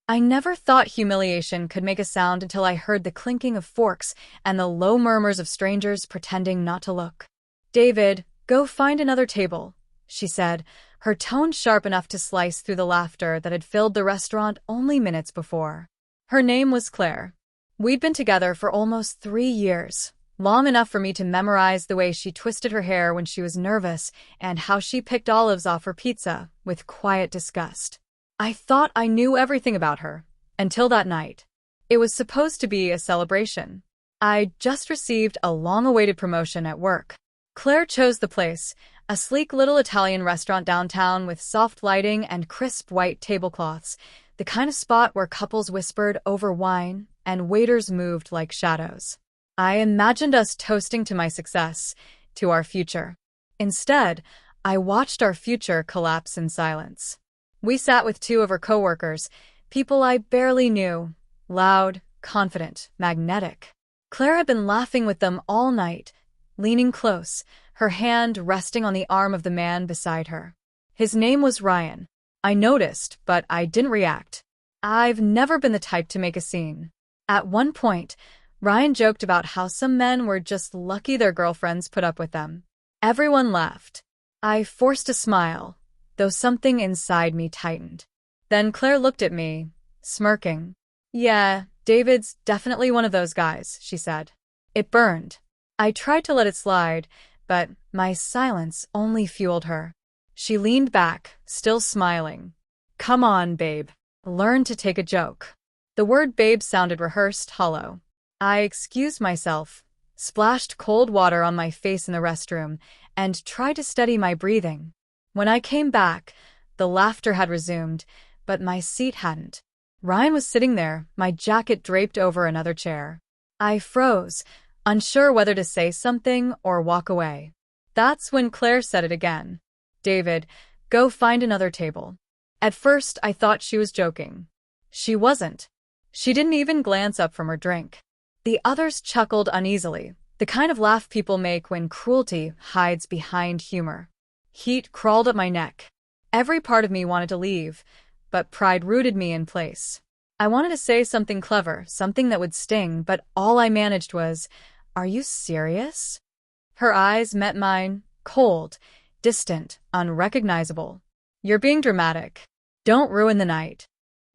I never thought humiliation could make a sound until I heard the clinking of forks and the low murmurs of strangers pretending not to look. "David, go find another table," she said, her tone sharp enough to slice through the laughter that had filled the restaurant only minutes before. Her name was Claire. We'd been together for almost 3 years, long enough for me to memorize the way she twisted her hair when she was nervous and how she picked olives off her pizza with quiet disgust. I thought I knew everything about her, until that night. It was supposed to be a celebration. I'd just received a long-awaited promotion at work. Claire chose the place, a sleek little Italian restaurant downtown with soft lighting and crisp white tablecloths, the kind of spot where couples whispered over wine and waiters moved like shadows. I imagined us toasting to my success, to our future. Instead, I watched our future collapse in silence. We sat with two of her coworkers, people I barely knew, loud, confident, magnetic. Claire had been laughing with them all night, leaning close, her hand resting on the arm of the man beside her. His name was Ryan. I noticed, but I didn't react. I've never been the type to make a scene. At one point, Ryan joked about how some men were just lucky their girlfriends put up with them. Everyone laughed. I forced a smile, though something inside me tightened. Then Claire looked at me, smirking. "Yeah, David's definitely one of those guys," she said. It burned. I tried to let it slide, but my silence only fueled her. She leaned back, still smiling. "Come on, babe. Learn to take a joke." The word babe sounded rehearsed, hollow. I excused myself, splashed cold water on my face in the restroom, and tried to steady my breathing. When I came back, the laughter had resumed, but my seat hadn't. Ryan was sitting there, my jacket draped over another chair. I froze, unsure whether to say something or walk away. That's when Claire said it again. "David, go find another table." At first, I thought she was joking. She wasn't. She didn't even glance up from her drink. The others chuckled uneasily, the kind of laugh people make when cruelty hides behind humor. Heat crawled up my neck. Every part of me wanted to leave, but pride rooted me in place. I wanted to say something clever, something that would sting, but all I managed was, "Are you serious?" Her eyes met mine, cold, distant, unrecognizable. "You're being dramatic. Don't ruin the night."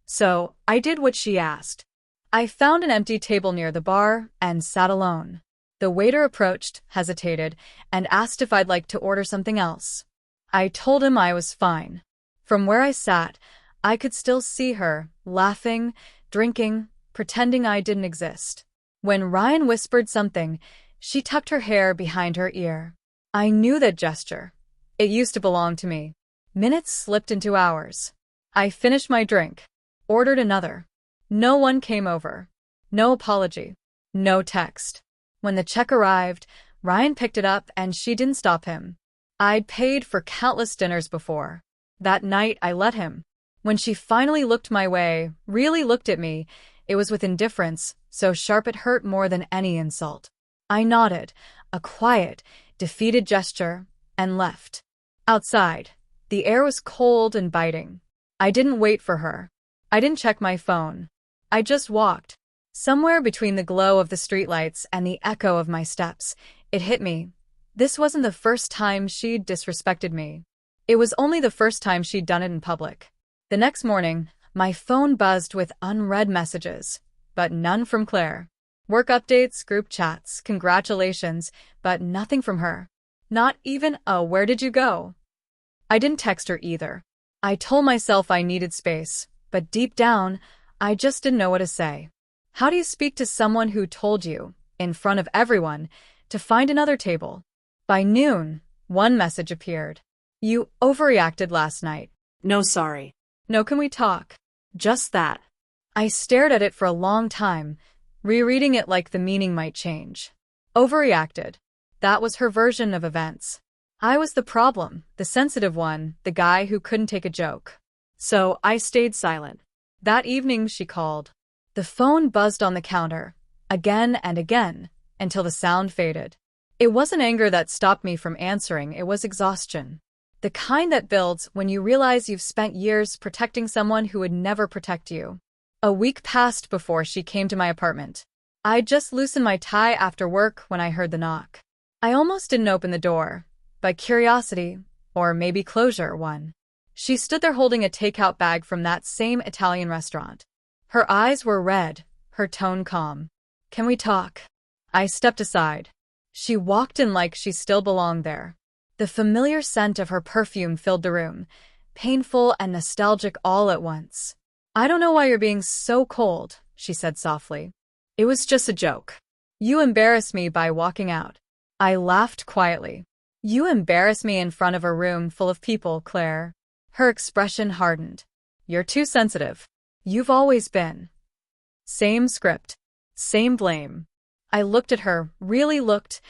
So, I did what she asked. I found an empty table near the bar and sat alone. The waiter approached, hesitated, and asked if I'd like to order something else. I told him I was fine. From where I sat, I could still see her, laughing, drinking, pretending I didn't exist. When Ryan whispered something, she tucked her hair behind her ear. I knew that gesture. It used to belong to me. Minutes slipped into hours. I finished my drink, ordered another. No one came over. No apology. No text. When the check arrived, Ryan picked it up and she didn't stop him. I'd paid for countless dinners before. That night, I let him. When she finally looked my way, really looked at me, it was with indifference, so sharp it hurt more than any insult. I nodded, a quiet, defeated gesture, and left. Outside, the air was cold and biting. I didn't wait for her. I didn't check my phone. I just walked. Somewhere between the glow of the streetlights and the echo of my steps, it hit me. This wasn't the first time she'd disrespected me. It was only the first time she'd done it in public. The next morning, my phone buzzed with unread messages, but none from Claire. Work updates, group chats, congratulations, but nothing from her. Not even a "where did you go?" I didn't text her either. I told myself I needed space, but deep down, I just didn't know what to say. How do you speak to someone who told you, in front of everyone, to find another table? By noon, one message appeared. "You overreacted last night." No, sorry. "No, can we talk?" Just that. I stared at it for a long time, rereading it like the meaning might change. Overreacted. That was her version of events. I was the problem, the sensitive one, the guy who couldn't take a joke. So I stayed silent. That evening she called. The phone buzzed on the counter, again and again, until the sound faded. It wasn't anger that stopped me from answering, it was exhaustion. The kind that builds when you realize you've spent years protecting someone who would never protect you. A week passed before she came to my apartment. I'd just loosened my tie after work when I heard the knock. I almost didn't open the door, but curiosity, or maybe closure, won. She stood there holding a takeout bag from that same Italian restaurant. Her eyes were red, her tone calm. "Can we talk?" I stepped aside. She walked in like she still belonged there. The familiar scent of her perfume filled the room, painful and nostalgic all at once. "I don't know why you're being so cold," she said softly. "It was just a joke. You embarrassed me by walking out." I laughed quietly. "You embarrass me in front of a room full of people, Claire." Her expression hardened. "You're too sensitive. You've always been." Same script. Same blame. I looked at her, really looked,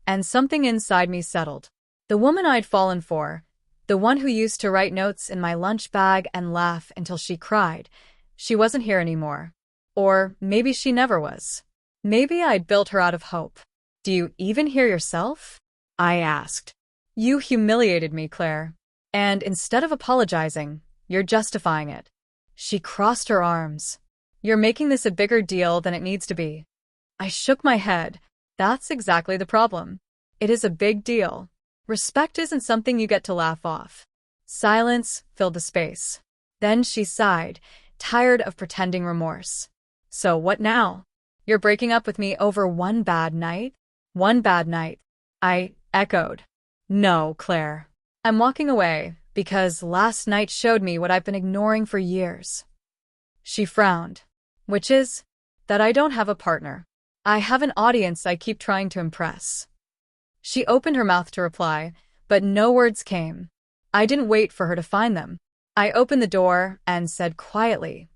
and something inside me settled. The woman I'd fallen for, the one who used to write notes in my lunch bag and laugh until she cried, she wasn't here anymore. Or maybe she never was. Maybe I'd built her out of hope. "Do you even hear yourself?" I asked. "You humiliated me, Claire. And instead of apologizing, you're justifying it." She crossed her arms. "You're making this a bigger deal than it needs to be." I shook my head. That's exactly the problem. It is a big deal. Respect isn't something you get to laugh off. Silence filled the space. Then she sighed, tired of pretending remorse. "So what now? You're breaking up with me over one bad night?" "One bad night," I echoed. "No, Claire. I'm walking away because last night showed me what I've been ignoring for years." She frowned. "Which is that I don't have a partner. I have an audience I keep trying to impress." She opened her mouth to reply, but no words came. I didn't wait for her to find them. I opened the door and said quietly,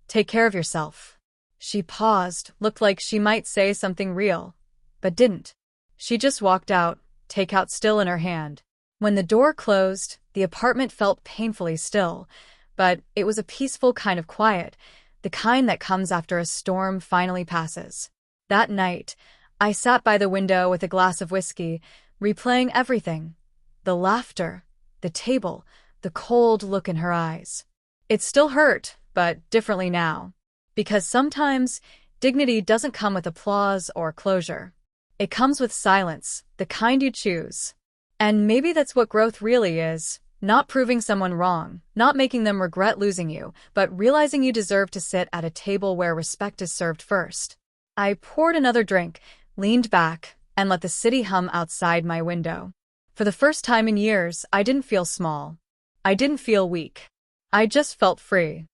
"Take care of yourself." She paused, looked like she might say something real, but didn't. She just walked out, takeout still in her hand. When the door closed, the apartment felt painfully still, but it was a peaceful kind of quiet, the kind that comes after a storm finally passes. That night, I sat by the window with a glass of whiskey, replaying everything. The laughter, the table, the cold look in her eyes. It still hurt, but differently now. Because sometimes, dignity doesn't come with applause or closure. It comes with silence, the kind you choose. And maybe that's what growth really is. Not proving someone wrong, not making them regret losing you, but realizing you deserve to sit at a table where respect is served first. I poured another drink, leaned back, and let the city hum outside my window. For the first time in years, I didn't feel small. I didn't feel weak. I just felt free.